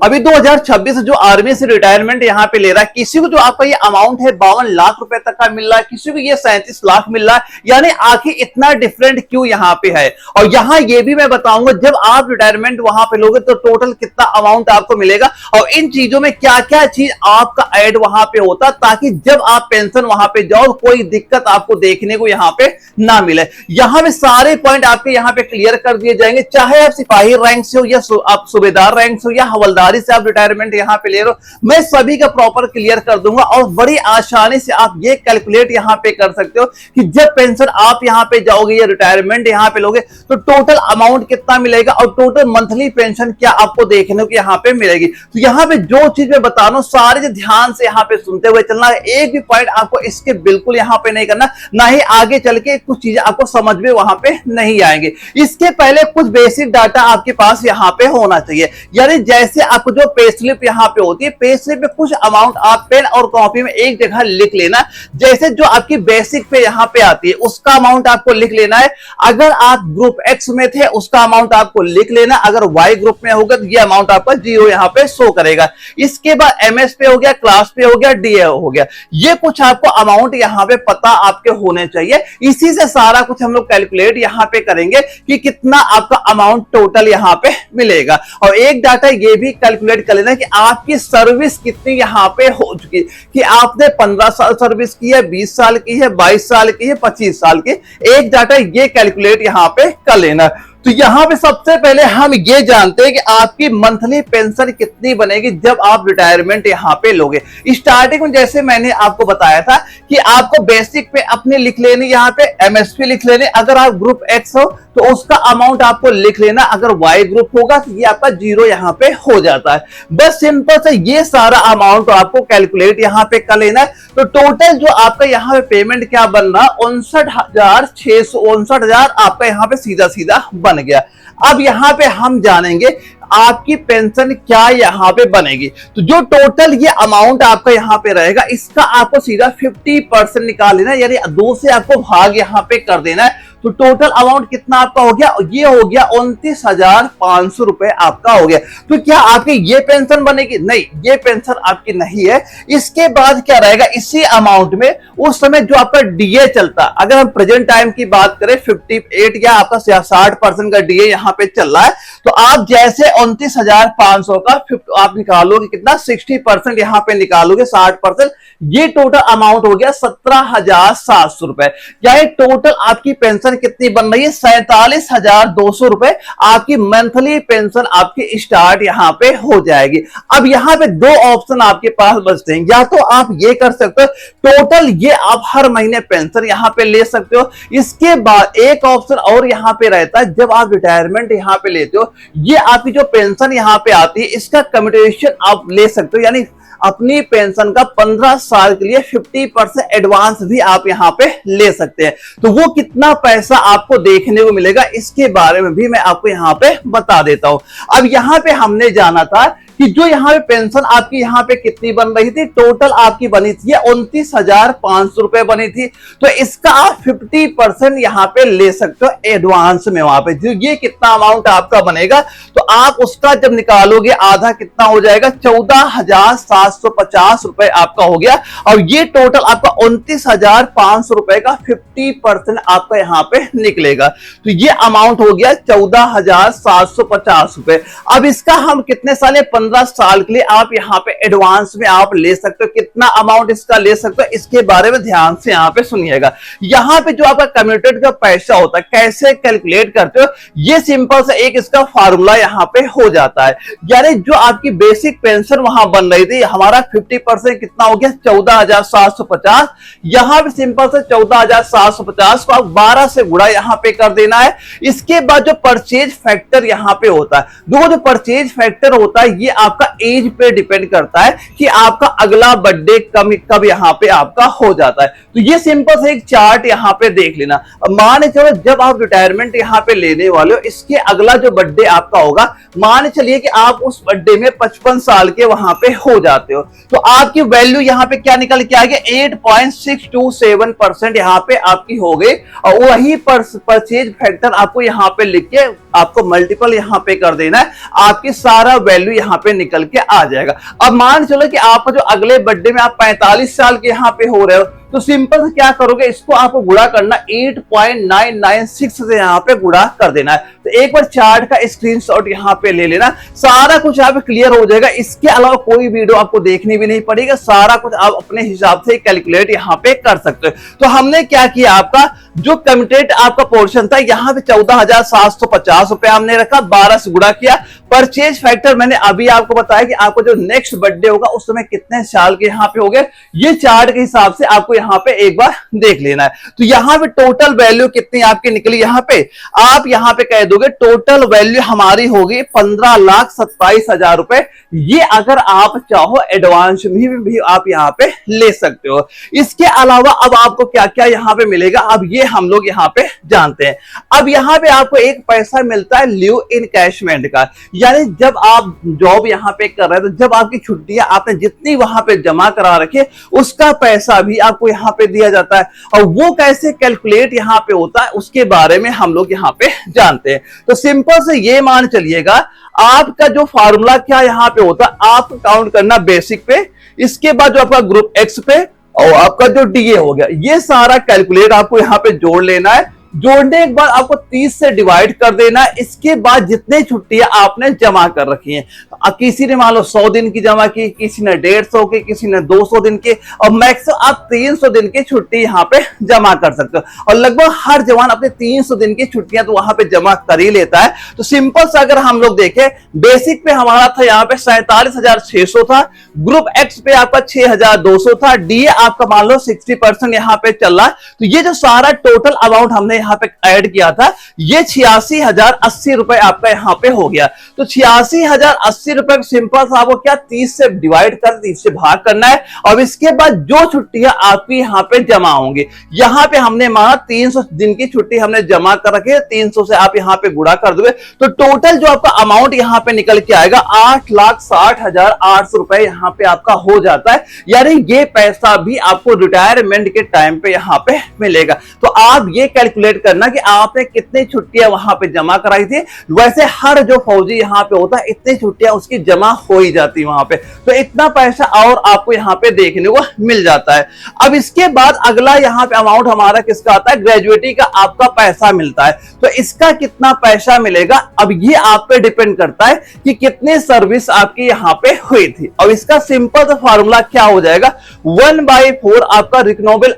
अभी 2026 जो आर्मी से रिटायरमेंट यहाँ पे ले रहा है, किसी को जो आपका ये अमाउंट है 52 लाख रुपए तक का मिल रहा है, किसी को ये 37 लाख मिल रहा है। यानी आखिर इतना डिफरेंट क्यों यहाँ पे है। और यहाँ ये भी मैं बताऊंगा जब आप रिटायरमेंट वहां पे लोगे तो टोटल कितना अमाउंट आपको मिलेगा और इन चीजों में क्या क्या चीज आपका ऐड वहां पे होता, ताकि जब आप पेंशन वहां पे जाओ कोई दिक्कत आपको देखने को यहाँ पे ना मिले। यहाँ पे सारे पॉइंट आपके यहाँ पे क्लियर कर दिए जाएंगे, चाहे आप सिपाही रैंक से हो या आप सूबेदार रैंक से हो या हवलदारी से आप रिटायरमेंट यहाँ पे ले रहे हो, मैं सभी का प्रॉपर क्लियर कर दूंगा। और बड़ी आसानी से आप ये कैलकुलेट यहाँ पे कर सकते हो कि जब पेंशन आप यहाँ पे जाओगे या रिटायरमेंट यहाँ पे लोगे तो टोटल अमाउंट कितना मिलेगा और टोटल मंथली पेंशन क्या आपको देखने को यहाँ पे मिलेगी। तो यहाँ पे जो चीज मैं बता रहा हूँ सारे ध्यान से यहाँ पे सुनते हुए चलना, एक भी पॉइंट आपको इसके बिल्कुल यहाँ पे नहीं करना, ना ही आगे चल के कुछ चीजें आपको समझ में वहां पे नहीं आएंगे। इसके पहले कुछ बेसिक डाटा आपके पास यहाँ पे होना चाहिए। यानी जैसे आपको जो पे स्लिप यहाँ पे होती है, पे स्लिप में कुछ अमाउंट आप पेन और कॉपी में एक जगह लिख लेना। जैसे जो आपकी बेसिक पे यहाँ पे आती है उसका अमाउंट आपको लिख लेना है। अगर आप ग्रुप एक्स में थे उसका अमाउंट आपको लिख लेना, अगर वाई ग्रुप में होगा तो ये अमाउंट आपका 0 यहाँ पे शो करेगा। इसके बाद एमएस पे हो गया, क्लास पे हो गया, डीए हो गया, ये कुछ आपको अमाउंट यहाँ पे पता आपके होने चाहिए। इसी से सारा कुछ हम लोग कैलकुलेट यहाँ पे करेंगे कि कितना आपका अमाउंट टोटल यहाँ पे मिलेगा। और एक डाटा ये भी कैलकुलेट कर लेना कि आपकी सर्विस कितनी यहाँ पे हो चुकी, कि आपने 15 साल सर्विस की है, 20 साल की है, 22 साल की है, 25 साल की, एक डाटा ये कैलकुलेट यहाँ पे कर लेना। तो यहां पे सबसे पहले हम ये जानते हैं कि आपकी मंथली पेंशन कितनी बनेगी जब आप रिटायरमेंट यहां पे लोगे। स्टार्टिंग में जैसे मैंने आपको बताया था कि आपको बेसिक पे अपने लिख लेनी, यहाँ पे एमएसपी लिख लेने। अगर आप ग्रुप एक्स हो तो उसका अमाउंट आपको लिख लेना, अगर वाई ग्रुप होगा तो ये आपका 0 यहाँ पे हो जाता है। बस सिंपल से ये सारा अमाउंट आपको कैलकुलेट यहाँ पे कर लेना है। तो टोटल जो आपका यहाँ पे पेमेंट क्या बन रहा, 59,659 आपका यहाँ पे सीधा सीधा बन गया। अब यहाँ पे हम जानेंगे आपकी पेंशन क्या यहाँ पे बनेगी। तो जो टोटल ये अमाउंट आपका यहाँ पे रहेगा इसका आपको सीधा 50% निकाल लेना है, यानी 2 से आपको भाग यहाँ पे कर देना है। तो टोटल अमाउंट कितना आपका हो गया, ये हो गया 29,500 रुपए आपका हो गया। तो क्या आपकी ये पेंशन बनेगी? नहीं, ये पेंशन आपकी नहीं है। इसके बाद क्या रहेगा, इसी अमाउंट में उस समय जो आपका डीए चलता, अगर हम प्रेजेंट टाइम की बात करें 58 या आपका 60% का डीए यहाँ पे चल रहा है, तो आप जैसे 29,500 का आप निकालोगे कितना, 60% यहाँ पे निकालोगे 60%, ये टोटल अमाउंट हो गया 17,700 रुपए। यानी टोटल आपकी पेंशन कितनी बन रही है, 47,200 रुपए आपकी मंथली पेंशन आपकी स्टार्ट यहाँ पे हो जाएगी। अब यहाँ पे 2 ऑप्शन आपके पास बचते हैं, या तो आप ये कर सकते हो टोटल ये आप हर महीने पेंशन यहाँ पे ले सकते हो। इसके बाद एक ऑप्शन और यहाँ पे रहता है, जब आप रिटायरमेंट यहाँ पे लेते हो, ये आपकी जो पेंशन यहाँ पे आती है इसका कम्यूटेशन आप ले सकते हो, यानी अपनी पेंशन का 15 साल के लिए 50% एडवांस भी आप यहाँ पे ले सकते हैं। तो वो कितना पैसा आपको देखने को मिलेगा इसके बारे में भी मैं आपको यहाँ पे बता देता हूं। अब यहाँ पे हमने जाना था कि जो यहाँ पे पेंशन आपकी यहाँ पे कितनी बन रही थी, टोटल आपकी बनी थी 29,500 रुपए बनी थी। तो इसका आप 50% यहाँ पे ले सकते हो एडवांस में। वहां पे जो ये कितना अमाउंट आपका बनेगा, तो आप उसका जब निकालोगे आधा कितना हो जाएगा, 14,750 रुपए आपका हो गया। और ये टोटल आपका 29,500 रुपए का 50% आपका यहाँ पे निकलेगा। तो ये अमाउंट हो गया 14,750 रुपए। अब इसका हम कितने साल, 15 साल के लिए आप यहाँ पे एडवांस में आप ले सकते हो। कितना अमाउंट इसका ले सकते हो इसके बारे में ध्यान से यहाँ पे सुनिएगा। यहाँ पे जो आपका कम्यूटेड का पैसा होता है कैसे कैलकुलेट करते हो, ये सिंपल से एक इसका फार्मूला यहाँ पे हो जाता है। यानी जो आपकी बेसिक पेंशन वहां बन रही थी, हमारा 50% कितना हो गया, 14,750। यहाँ पे सिंपल से 14,750 को आप 12 से गुणा यहाँ पे कर देना है। इसके बाद जो परचेज फैक्टर यहाँ पे होता है, जो परचेज फैक्टर होता है ये आपका एज पे डिपेंड करता है कि आपका अगला बर्थडे कब यहाँ पे आपका हो जाता है। तो ये सिंपल से एक चार्ट यहाँ पे देख लेना। मान चलो जब आप रिटायरमेंट यहाँ पे लेने वाले हो, इसके अगला जो बर्थडे आपका होगा, मान चलिए कि आप उस बर्थडे में 55 साल के वहां पे हो जाते जाते हो तो आपकी वैल्यू यहाँ पे क्या निकल के आ गया 8.627% यहाँ पे आपकी हो गई। और वही परचेज फैक्टर आपको यहाँ पे लिख के आपको मल्टीपल यहाँ पे कर देना है, आपकी सारा वैल्यू यहाँ पे निकल के आ जाएगा। अब मान चलो कि आपका जो अगले बर्थडे में आप 45 साल के यहाँ पे हो रहे हो तो सिंपल से क्या करोगे, इसको आपको गुणा करना 8.996 से यहाँ पे गुणा कर देना है। तो एक बार चार्ट का स्क्रीनशॉट यहाँ पे ले लेना, सारा कुछ यहाँ पे क्लियर हो जाएगा। इसके अलावा कोई वीडियो आपको देखनी भी नहीं पड़ेगा, सारा कुछ आप अपने हिसाब से कैलकुलेट यहाँ पे कर सकते हो। तो हमने क्या किया, आपका जो कमिटेड आपका पोर्शन था यहाँ पे 14,750 रुपए हमने रखा, 12 से गुणा किया। परचेज फैक्टर मैंने अभी आपको बताया कि आपको जो नेक्स्ट बर्थडे होगा उस समय कितने साल के यहाँ पे हो गए, ये चार्ट के हिसाब से आपको यहाँ पे एक बार देख लेना है। तो यहाँ पे टोटल वैल्यू कितनी आपकी निकली, यहाँ पे आप यहाँ पे कह दोगे टोटल वैल्यू हमारी होगी 15,27,000 रुपए। ये अगर आप चाहो एडवांस में भी आप यहाँ पे ले सकते हो। इसके अलावा अब आपको क्या क्या यहाँ पे मिलेगा, अब ये हम लोग यहाँ पे जानते हैं। अब यहाँ पे आपको एक पैसा मिलता है लीव इनकैशमेंट का, यानी जब आप जॉब यहाँ पे कर रहे हैं तो जब आपकी छुट्टियां आपने जितनी वहां पे जमा करा रखे उसका पैसा भी आपको यहाँ पे दिया जाता है। और वो कैसे कैलकुलेट यहाँ पे होता है उसके बारे में हम लोग यहाँ पे जानते हैं। तो सिंपल से ये मान चलिएगा, आपका जो फार्मूला क्या यहाँ पे होता है, आप काउंट करना बेसिक पे, इसके बाद जो आपका ग्रुप एक्स पे और आपका जो डीए हो गया, ये सारा कैलकुलेट आपको यहाँ पे जोड़ लेना है। जोड़ने के बाद आपको 30 से डिवाइड कर देना है। इसके बाद जितने छुट्टियां आपने जमा कर रखी हैं, किसी ने मान लो 100 दिन की जमा की, किसी ने 150 की, किसी ने 200 दिन की, और मैक्सिमम आप 300 दिन की छुट्टी यहाँ पे जमा कर सकते हो। और लगभग हर जवान अपने 300 दिन की छुट्टियां तो वहां पे जमा कर ही लेता है। तो सिंपल से अगर हम लोग देखें, बेसिक पे हमारा था यहाँ पे 47,600 था, ग्रुप एक्स पे आपका 6,200 था, डीए आपका मान लो 60% यहाँ पे चल रहा है। तो ये जो सारा टोटल अमाउंट हमने यहाँ पे ऐड किया था, ये 86,080 रुपए आपका यहाँ पे हो गया। तो 86,080 रुपए सिंपल सा आपको क्या 30 से डिवाइड कर 30 से भाग करना है। और इसके बाद जो छुट्टियां आपकी यहाँ पे जमा होंगी, यहाँ पे हमने माना 300 दिन की छुट्टी हमने जमा कर रखी है, 300 से आप यहाँ पे गुणा कर दोगे तो टोटल जो आपका अमाउंट यहाँ पे निकल के आएगा 8,60,800 रुपए यहाँ पे आपका हो जाता है। यानी ये पैसा भी आपको रिटायरमेंट के टाइम पे यहाँ पे मिलेगा। तो आप ये कैलकुलेट करना कि आपने कितनी छुट्टियां वहां पे जमा कराई थी। वैसे हर जो फौजी यहाँ पे होता है इतनी छुट्टियां उसकी जमा हो ही जाती वहां पे, तो इतना पैसा और आपको यहाँ पे देखने को मिल जाता है। अब इसके बाद अगला यहाँ पे अमाउंट हमारा किसका आता है, ग्रेजुएटी का आपका पैसा मिलता है। तो इसका कितना पैसा मिलेगा, अब ये आप पे डिपेंड करता है कि कितनी सर्विस आपकी यहाँ पे हुई थी। और इसका सिंपल सा फॉर्मूला क्या हो जाएगा, 1/4 आपका रिकनोबल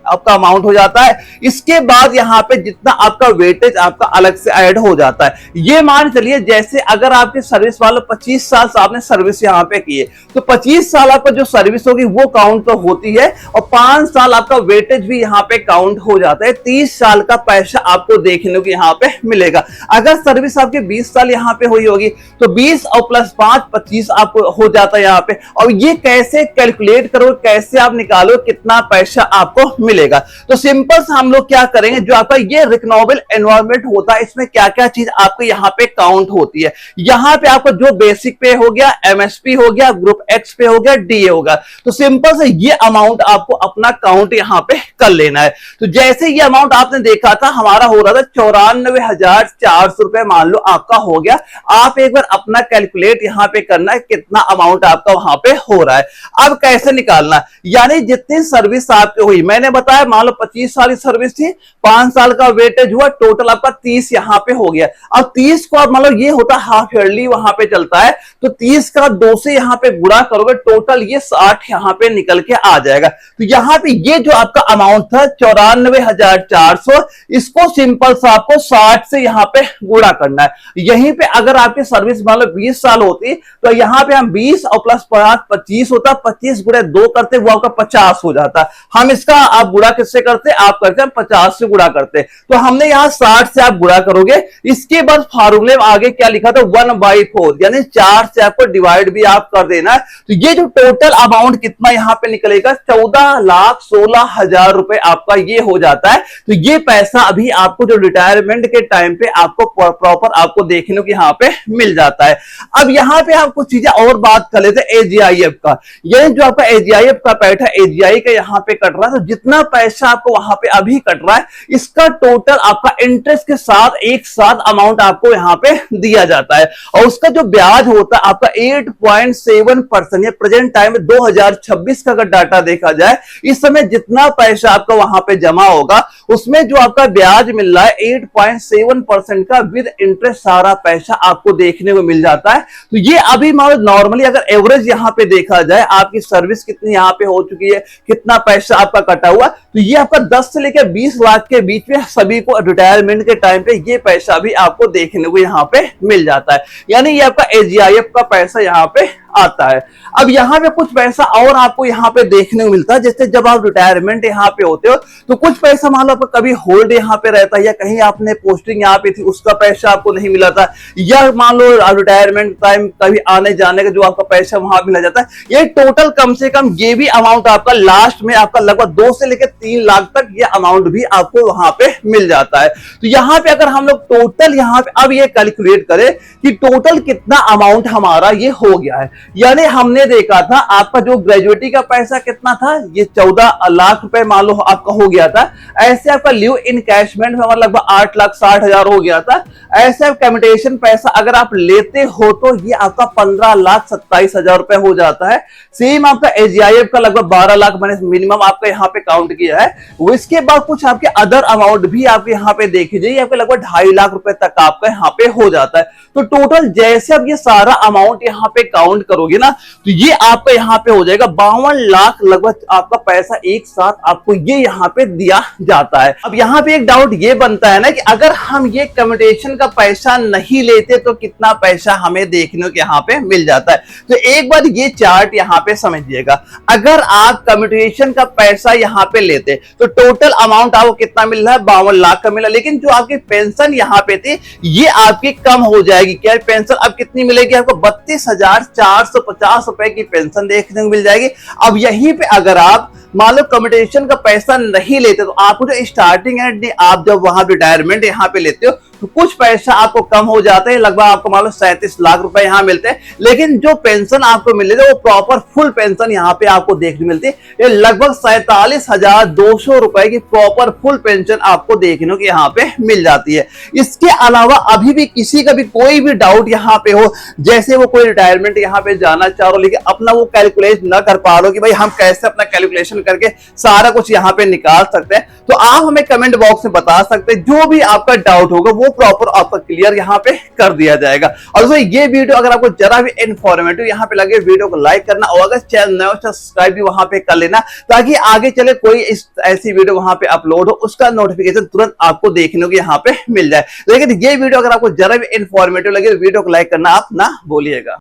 आपका अमाउंट हो जाता है। इसके बाद यहाँ पे जितना आपका वेटेज आपका अलग से ऐड हो जाता है। ये मान चलिए जैसे अगर आपके सर्विस वाले 25 साल से आपने सर्विस यहाँ पे की है, तो 25 साल आपका जो सर्विस होगी वो काउंट तो होती है, और 5 साल आपका वेटेज भी यहाँ पे काउंट हो जाता है। 30 साल का पैसा आपको देखने को यहाँ पे मिलेगा। अगर सर्विस आपके 20 साल यहाँ पे हुई होगी तो 20 और प्लस 5 25 आपको हो जाता है यहाँ पे। और ये कैसे कैलकुलेट करो, कैसे आप निकालो कितना पैसा आपको मिलेगा। तो सिंपल से हम लोग क्या करेंगे, जो आपका ये रिकनोबल एनवायरनमेंट होता है इसमें क्या क्या चीज आपको यहाँ पे काउंट होती है। यहाँ पे आपको जो बेसिक पे हो गया, एमएसपी हो गया, ग्रुप एक्स पे हो गया, डीए होगा। तो सिंपल से ये अमाउंट आपको अपना काउंट यहाँ पे कर लेना है। तो जैसे ये अमाउंट आपने देखा था हमारा हो रहा था 94,400 रुपए मान लो आपका हो गया। आप एक बार अपना कैलकुलेट यहाँ पे करना है कितना अमाउंट आपका वहां पे हो रहा है। अब कैसे निकालना, यानी जितनी सर्विस आपकी हुई, मैंने बताया मान लो 25 साल की सर्विस थी, 5 साल का वेटेज हुआ, टोटल आपका 30 यहाँ पे हो गया। अब 30 को आप मान लो ये होता हाफ ईयरली वहां पे चलता है, तो 30 का 2 से यहाँ पे गुणा करोगे, टोटल ये 60 यहाँ पे निकल के आ जाएगा। तो यहाँ पे ये जो आपका अमाउंट था 94,400, इसको सिंपल सा आपको 60 से यहाँ पे गुणा करना है। यहीं पे अगर आपकी सर्विस मान लो 20 साल होती तो यहाँ पे हम 20 और प्लस 5 25 होता, 25 गुणे 2 करते वो आपका 50 हो जाता। हम इसका आप गुणा किससे करते, आप करते हैं 50 से गुणा करते। करते हैं। तो हमने यहाँ 60 से आप गुणा करोगे, इसके बाद फार्मूले में आगे क्या लिखा था 1/4, यानी 4 से आपको डिवाइड भी आप कर देना है। तो ये जो टोटल अमाउंट कितना यहाँ पे निकलेगा 14,16,000 रुपए आपका ये हो जाता है। तो ये पैसा अभी आपको जो रिटायरमेंट के टाइम पे आपको प्रॉपर आपको देखने को यहाँ पे मिल जाता है। अब यहाँ पे आप कुछ चीजें और बात कर लेते हैं एजीआईएफ का। ये जो आपका एजीआईएफ का पैसा एजीआई का यहाँ पे कट रहा है, तो जितना पैसा आपको वहां पे अभी कट रहा है इसका टोटल आपका इंटरेस्ट के साथ एक साथ अमाउंट आपको यहाँ पे दिया जाता है। और उसका जो ब्याज होता है आपका 8.7%। ये प्रेजेंट टाइम में 2026 का अगर डाटा देखा जाए, इस समय जितना पैसा आपका वहां पे जमा होगा उसमें जो आपका ब्याज मिल रहा है 8.7% का विद इंटरेस्ट सारा पैसा आपको देखने को मिल जाता है। तो ये अभी मान नॉर्मली अगर एवरेज यहाँ पे देखा जाए आपकी सर्विस कितनी यहाँ पे हो चुकी है, कितना पैसा आपका कटा हुआ, तो ये आपका 10 से लेकर 20 लाख के बीच में सभी को रिटायरमेंट के टाइम पे ये पैसा भी आपको देखने को यहाँ पे मिल जाता है। यानी ये आपका एजीआईएफ का पैसा यहाँ पे आता है। अब यहाँ पे कुछ पैसा और आपको यहाँ पे देखने को मिलता है, जैसे जब आप रिटायरमेंट यहाँ पे होते हो तो कुछ पैसा मान लो आपका कभी होल्ड यहाँ पे रहता है, या कहीं आपने पोस्टिंग यहाँ पे थी उसका पैसा आपको नहीं मिला था, या मान लो रिटायरमेंट टाइम कभी आने जाने का जो आपका पैसा वहां मिला जाता है। ये टोटल कम से कम ये भी अमाउंट आपका लास्ट में आपका लगभग 2 से लेकर 3 लाख तक ये अमाउंट भी आपको वहां पे मिल जाता है। तो यहाँ पे अगर हम लोग टोटल यहाँ पे अब ये कैलकुलेट करें कि टोटल कितना अमाउंट हमारा ये हो गया है, यानी हमने देखा था आपका जो ग्रेजुएटी का पैसा कितना था, ये 14 लाख रुपए मान लो आपका हो गया था। ऐसे आपका लीव इनकैशमेंट में लगभग 8,60,000 हो गया था। ऐसे कम्यूटेशन पैसा अगर आप लेते हो तो ये आपका 15,27,000 रुपए हो जाता है। सेम आपका एजीआईएफ का लगभग 12 लाख मैंने मिनिमम आपका यहाँ पे काउंट किया है। इसके बाद कुछ आपके अदर अमाउंट भी आपके यहाँ पे देखी जाइए, आपके लगभग 2.5 लाख रुपए तक आपका यहाँ पे हो जाता है। तो टोटल जैसे आप ये सारा अमाउंट यहाँ पे काउंट करोगे ना, तो ये आपका यहाँ पे हो जाएगा 52 लाख लगभग आपका पैसा एक साथ आपको ये यहाँ पे दिया जाता है। अब यहाँ पे एक डाउट ये बनता है ना कि अगर हम ये कम्यूटेशन का पैसा नहीं लेते तो कितना पैसा हमें देखने को यहाँ पे मिल जाता है। तो एक बार ये चार्ट यहाँ पे समझिएगा, अगर आप कम्यूटेशन का पैसा यहाँ पे लेते तो टोटल अमाउंट आपको कितना मिल रहा है 52 लाख का मिला, लेकिन जो आपकी पेंशन यहाँ पे थी ये आपकी कम हो जाएगी। क्या पेंशन अब कितनी मिलेगी आपको 32,450 रुपए की पेंशन देखने को मिल जाएगी। अब यहीं पे अगर आप मान लो कम्यूटेशन का पैसा नहीं लेते तो आपको जो स्टार्टिंग है आप जब वहां रिटायरमेंट यहाँ पे लेते हो तो कुछ पैसा आपको कम हो जाते हैं, लगभग आपको मान लो 37 लाख रुपए यहाँ मिलते हैं। लेकिन जो पेंशन आपको मिल रही है वो प्रॉपर फुल पेंशन यहाँ पे आपको देखने मिलती है, ये लगभग 47,200 रुपए की प्रॉपर फुल पेंशन आपको देखने को यहाँ पे मिल जाती है। इसके अलावा अभी भी किसी का भी कोई भी डाउट यहाँ पे हो, जैसे वो कोई रिटायरमेंट यहाँ पे जाना चाह रहे हो लेकिन अपना वो कैलकुलेट ना कर पा रहे हो कि भाई हम कैसे अपना कैलकुलेशन करके सारा कुछ यहाँ पे निकाल सकते हैं, तो आप हमें कमेंट बॉक्स में बता सकते हैं। जो भी आपका डाउट होगा वो प्रॉपर आपका क्लियर यहाँ पे कर दिया जाएगा। और दोस्तों ये वीडियो अगर आपको जरा भी इंफॉर्मेटिव यहाँ पे लगे वीडियो को लाइक करना, और अगर चैनल नया सब्सक्राइब भी वहां पे कर लेना, ताकि आगे चले कोई ऐसी वीडियो वहां पे अपलोड हो उसका नोटिफिकेशन तुरंत आपको देखने को यहाँ पे मिल जाए। लेकिन ये वीडियो अगर आपको जरा भी इंफॉर्मेटिव लगे वीडियो को लाइक करना आप ना भूलिएगा।